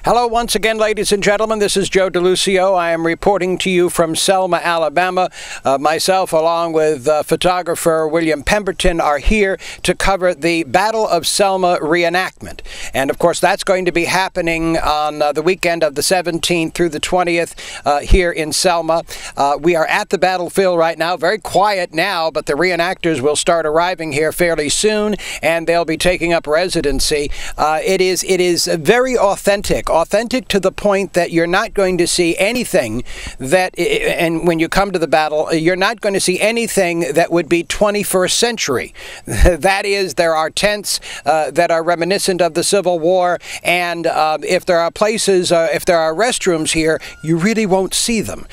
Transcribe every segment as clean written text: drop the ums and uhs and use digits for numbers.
Hello once again, ladies and gentlemen. This is Joe DeLucio. I am reporting to you from Selma, Alabama. Myself, along with photographer William Pemberton, are here to cover the Battle of Selma reenactment. And, of course, that's going to be happening on the weekend of the 17th through the 20th here in Selma. We are at the battlefield right now. Very quiet now, but the reenactors will start arriving here fairly soon, and they'll be taking up residency. It is very authentic to the point that you're not going to see anything that, and when you come to the battle, you're not going to see anything that would be 21st century. That is, there are tents that are reminiscent of the Civil War, and if there are places, if there are restrooms here, you really won't see them.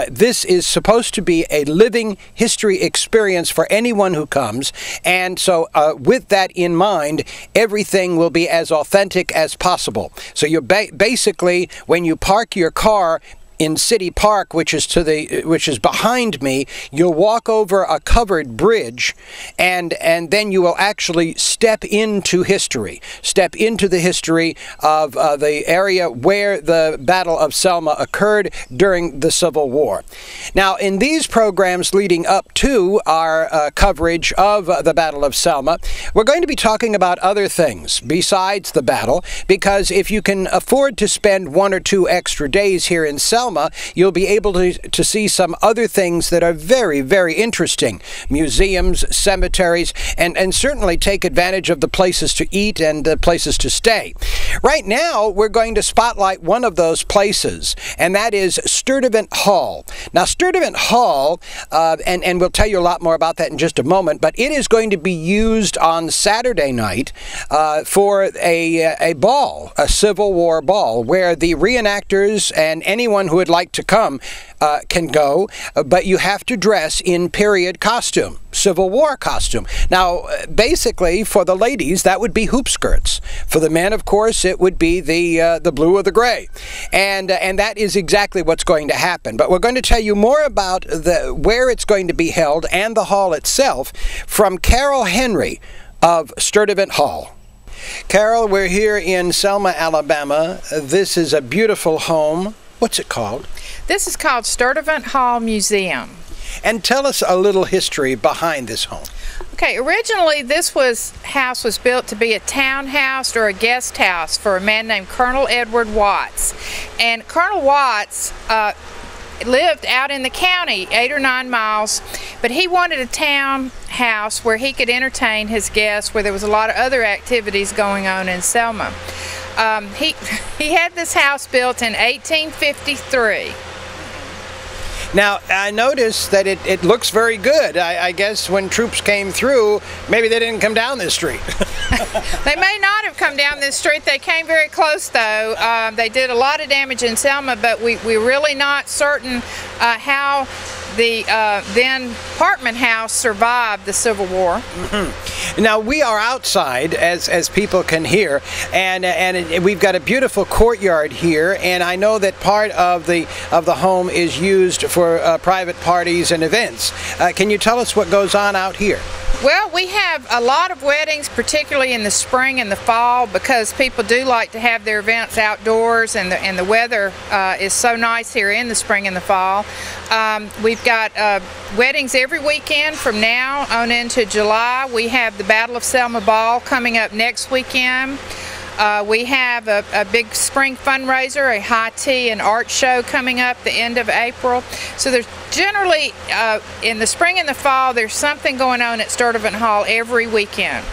This is supposed to be a living history experience for anyone who comes, and so with that in mind, everything will be as authentic as possible. So you're basically, when you park your car in City Park, which is behind me, you'll walk over a covered bridge, and then you will actually step into history. Step into the history of the area where the Battle of Selma occurred during the Civil War. Now, in these programs leading up to our coverage of the Battle of Selma, we're going to be talking about other things besides the battle, because if you can afford to spend 1 or 2 extra days here in Selma, you'll be able to see some other things that are very, very interesting. Museums, cemeteries, and certainly take advantage of the places to eat and the places to stay. Right now, we're going to spotlight one of those places, and that is Sturdavent Hall. Now, Sturdavent Hall, and we'll tell you a lot more about that in just a moment, but it is going to be used on Saturday night for a ball, a Civil War ball, where the reenactors and anyone who would like to come can go, but you have to dress in period costume, Civil War costume. Now, basically, for the ladies, that would be hoop skirts. For the men, of course, it would be the blue or the gray, and that is exactly what's going to happen. But we're going to tell you more about where it's going to be held and the hall itself from Carol Henry of Sturdavent Hall. Carol, we're here in Selma, Alabama. This is a beautiful home. What's it called? This is called Sturdavent Hall Museum. And tell us a little history behind this home. Okay, originally this house was built to be a townhouse or a guest house for a man named Colonel Edward Watts. And Colonel Watts lived out in the county 8 or 9 miles, but he wanted a townhouse where he could entertain his guests, where there was a lot of other activities going on in Selma. He had this house built in 1853. Now, I noticed that it looks very good. I guess when troops came through, maybe they didn't come down this street. They may not have come down this street. They came very close, though. They did a lot of damage in Selma, but we're really not certain how the then apartment house survived the Civil War. Mm-hmm. Now, we are outside, as people can hear, and we've got a beautiful courtyard here, and I know that part of the home is used for private parties and events. Can you tell us what goes on out here? Well, we have a lot of weddings, particularly in the spring and the fall, because people do like to have their events outdoors, and the weather is so nice here in the spring and the fall. We've got weddings every weekend from now on into July. We have the Battle of Selma Ball coming up next weekend. We have a big spring fundraiser, a high tea and art show coming up the end of April. So there's generally, in the spring and the fall, there's something going on at Sturdavent Hall every weekend.